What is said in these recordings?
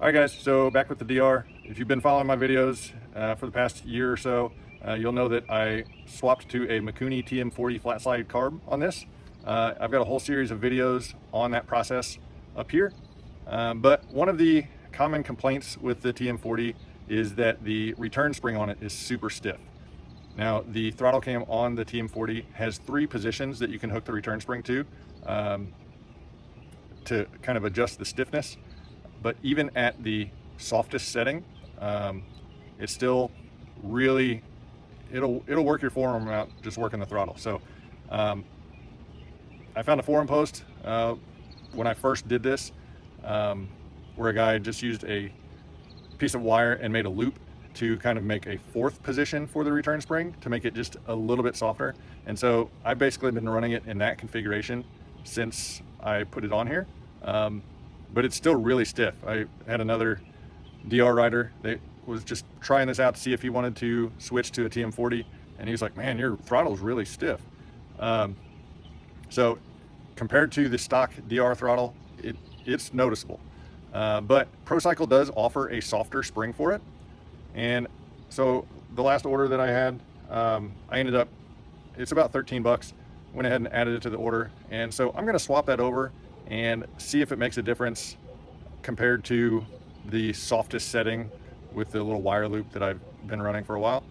All right guys, so back with the DR. If you've been following my videos for the past year or so, you'll know that I swapped to a Mikuni TM40 flat slide carb on this. I've got a whole series of videos on that process up here. But one of the common complaints with the TM40 is that the return spring on it is super stiff. Now, the throttle cam on the TM40 has 3 positions that you can hook the return spring to kind of adjust the stiffness. But even at the softest setting, it's still really, it'll work your forearm out just working the throttle. So I found a forum post when I first did this where a guy just used a piece of wire and made a loop to kind of make a 4th position for the return spring to make it just a little bit softer. And so I've basically been running it in that configuration since I put it on here. But it's still really stiff. I had another DR rider that was just trying this out to see if he wanted to switch to a TM40, and he was like, man, your throttle's really stiff. So compared to the stock DR throttle, it's noticeable. But ProCycle does offer a softer spring for it. And so the last order that I had, I ended up, it's about 13 bucks, went ahead and added it to the order. And so I'm gonna swap that over and see if it makes a difference compared to the softest setting with the little wire loop that I've been running for a while.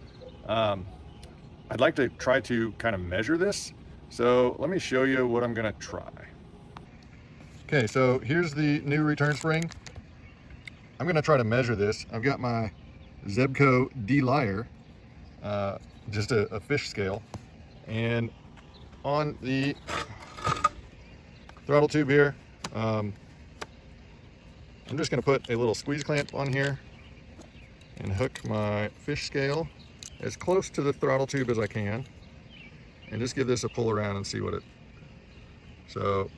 I'd like to try to kind of measure this. So let me show you what I'm gonna try. Okay, so here's the new return spring. I'm gonna try to measure this. I've got my Zebco D-Lyre, just a fish scale. And on the throttle tube here, I'm just going to put a little squeeze clamp on here and hook my fish scale as close to the throttle tube as I can, and just give this a pull around and see what it, so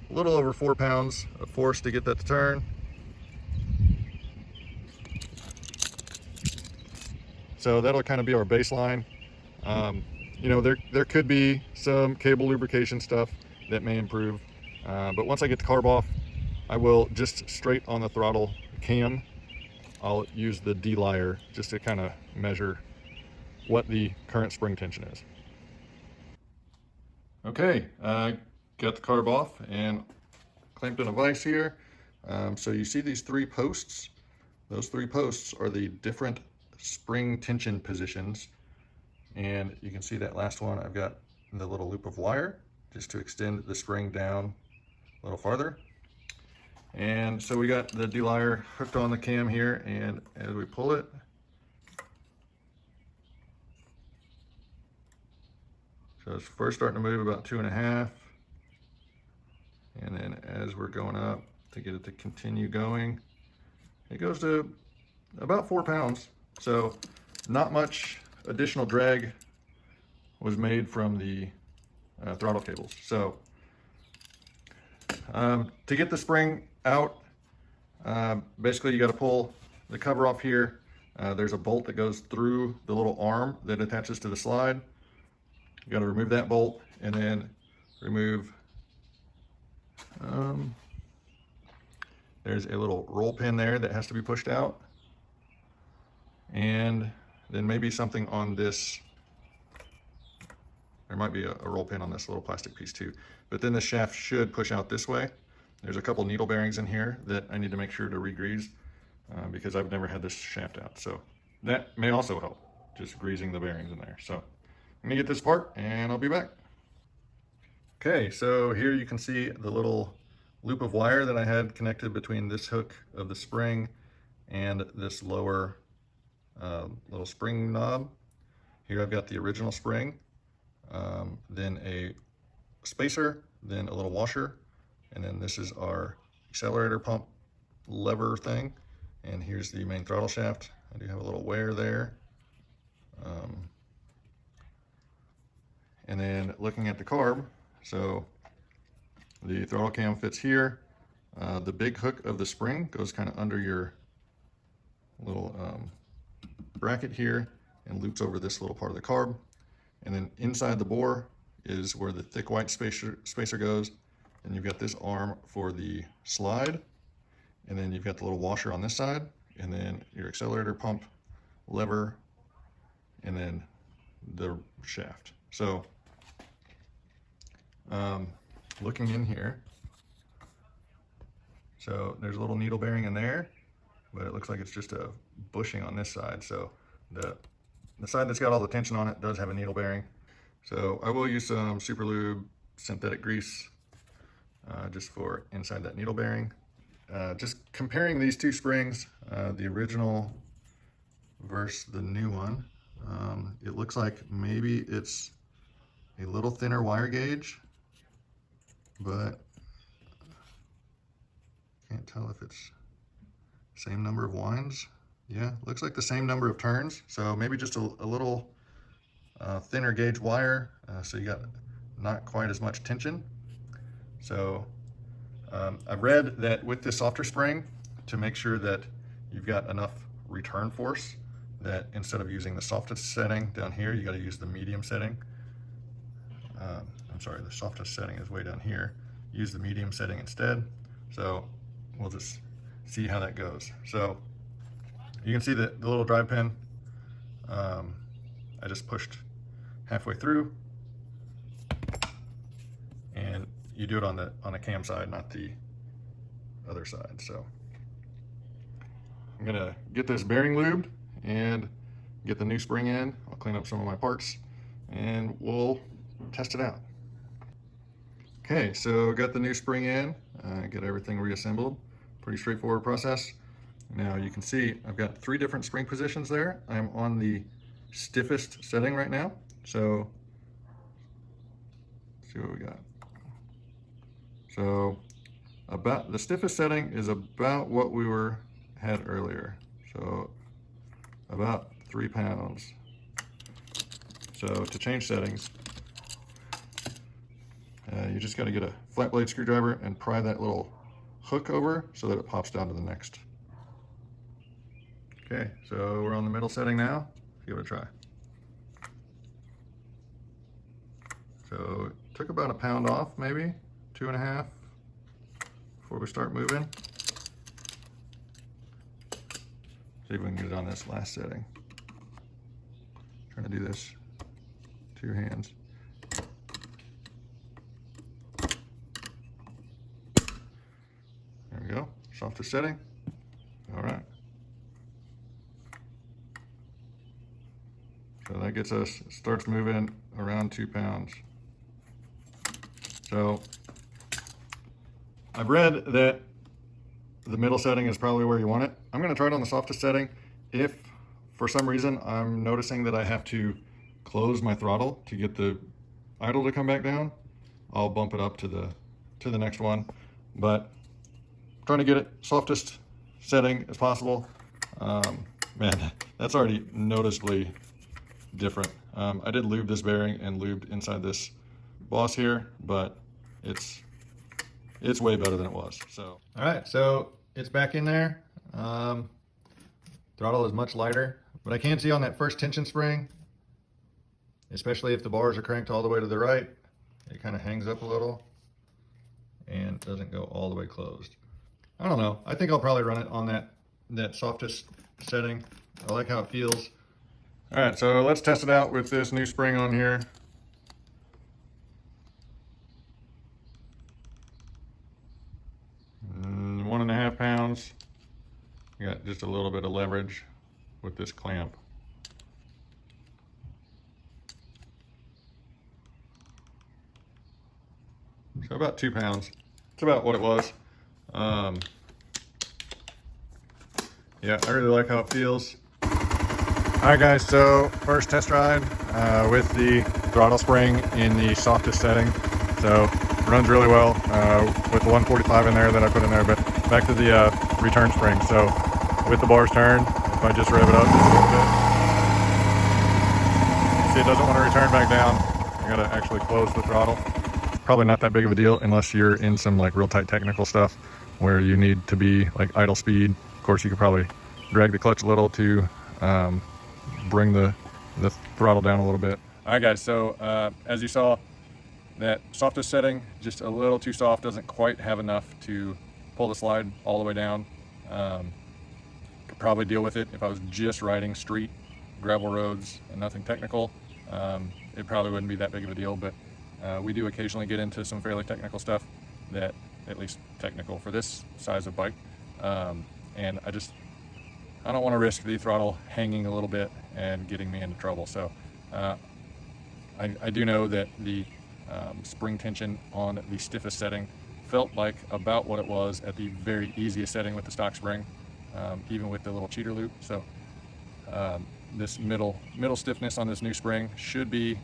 a little over 4 pounds of force to get that to turn. So that'll kind of be our baseline. You know, there could be some cable lubrication stuff that may improve, but once I get the carb off, I will just straight on the throttle cam, I'll use the D-Lyre just to kind of measure what the current spring tension is. Okay, I got the carb off and clamped in a vise here. So you see these 3 posts? Those 3 posts are the different spring tension positions. And you can see that last one, I've got the little loop of wire just to extend the spring down a little farther. And so we got the D-Lyre hooked on the cam here, and as we pull it, so it's first starting to move about 2.5, and then as we're going up to get it to continue going, it goes to about 4 pounds. So not much additional drag was made from the throttle cables. So to get the spring out, basically you got to pull the cover off here. There's a bolt that goes through the little arm that attaches to the slide. You got to remove that bolt, and then remove, there's a little roll pin there that has to be pushed out, and then maybe something on this. There might be a roll pin on this little plastic piece too, but then the shaft should push out this way. There's a couple needle bearings in here that I need to make sure to re-grease because I've never had this shaft out. So that may also help, just greasing the bearings in there. So let me get this apart and I'll be back. Okay, so here you can see the little loop of wire that I had connected between this hook of the spring and this lower little spring knob. Here I've got the original spring, then a spacer, then a little washer, and then this is our accelerator pump lever thing, and here's the main throttle shaft. I do have a little wear there. And then looking at the carb, so the throttle cam fits here. The big hook of the spring goes kind of under your little bracket here and loops over this little part of the carb. And then inside the bore is where the thick white spacer goes. And you've got this arm for the slide. and then you've got the little washer on this side, and then your accelerator pump lever, and then the shaft. So looking in here, so there's a little needle bearing in there, but it looks like it's just a bushing on this side. So the side that's got all the tension on it does have a needle bearing. So I will use some super lube synthetic grease just for inside that needle bearing. Just comparing these two springs, the original versus the new one, it looks like maybe it's a little thinner wire gauge, but can't tell if it's same number of winds. Yeah, looks like the same number of turns, so maybe just a little thinner gauge wire, so you got not quite as much tension. So I've read that with this softer spring, to make sure that you've got enough return force, that instead of using the softest setting down here, you got to use the medium setting. I'm sorry, the softest setting is way down here. Use the medium setting instead. So we'll just see how that goes. So you can see the little drive pin. I just pushed halfway through, and you do it on the cam side, not the other side. So I'm gonna get this bearing lubed and get the new spring in. I'll clean up some of my parts and we'll test it out. Okay, so got the new spring in, get everything reassembled. Pretty straightforward process. Now you can see I've got 3 different spring positions there. I'm on the stiffest setting right now. So let's see what we got. So about the stiffest setting is about what we had earlier. So about 3 pounds. So to change settings, you just got to get a flat blade screwdriver and pry that little hook over so that it pops down to the next. Okay, so we're on the middle setting now. Let's give it a try. So it took about 1 pound off, maybe 2.5, before we start moving. See if we can get it on this last setting. Trying to do this 2 hands. There we go, softest setting. All right. So that gets us, starts moving around 2 pounds. So I've read that the middle setting is probably where you want it. I'm gonna try it on the softest setting. If for some reason I'm noticing that I have to close my throttle to get the idle to come back down, I'll bump it up to the next one. But I'm trying to get it softest setting as possible. Man, that's already noticeably different. I did lube this bearing and lubed inside this boss here, but it's way better than it was. So all right, so it's back in there. Throttle is much lighter, but I can see on that first tension spring, especially if the bars are cranked all the way to the right, it kind of hangs up a little and doesn't go all the way closed. I don't know, I think I'll probably run it on that softest setting. I like how it feels. All right, so let's test it out with this new spring on here. And 1.5 pounds. You got just a little bit of leverage with this clamp. So about 2 pounds. It's about what it was. Yeah, I really like how it feels. All right guys, so first test ride with the throttle spring in the softest setting. So runs really well with the 145 in there that I put in there, but back to the return spring. So with the bars turned, if I just rev it up just a little bit, see it doesn't want to return back down. I gotta actually close the throttle. Probably not that big of a deal unless you're in some like real tight technical stuff where you need to be like idle speed. Of course, you could probably drag the clutch a little to bring the throttle down a little bit. All right guys, so as you saw, that softest setting, just a little too soft, doesn't quite have enough to pull the slide all the way down. Could probably deal with it if I was just riding street gravel roads and nothing technical. It probably wouldn't be that big of a deal, but we do occasionally get into some fairly technical stuff, that at least technical for this size of bike. And I don't want to risk the throttle hanging a little bit and getting me into trouble. So I do know that the spring tension on the stiffest setting felt like about what it was at the very easiest setting with the stock spring, even with the little cheater loop. So this middle stiffness on this new spring should be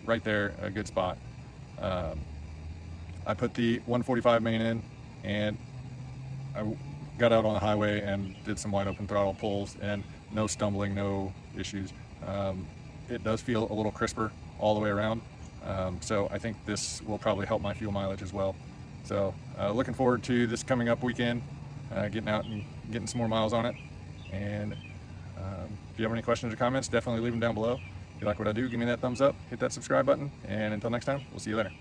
right there, a good spot. I put the 145 main in, and I got out on the highway and did some wide open throttle pulls, and no stumbling, no issues. It does feel a little crisper all the way around. So I think this will probably help my fuel mileage as well. So looking forward to this coming up weekend, getting out and getting some more miles on it. And if you have any questions or comments, definitely leave them down below. If you like what I do, give me that thumbs up, hit that subscribe button, and until next time, we'll see you later.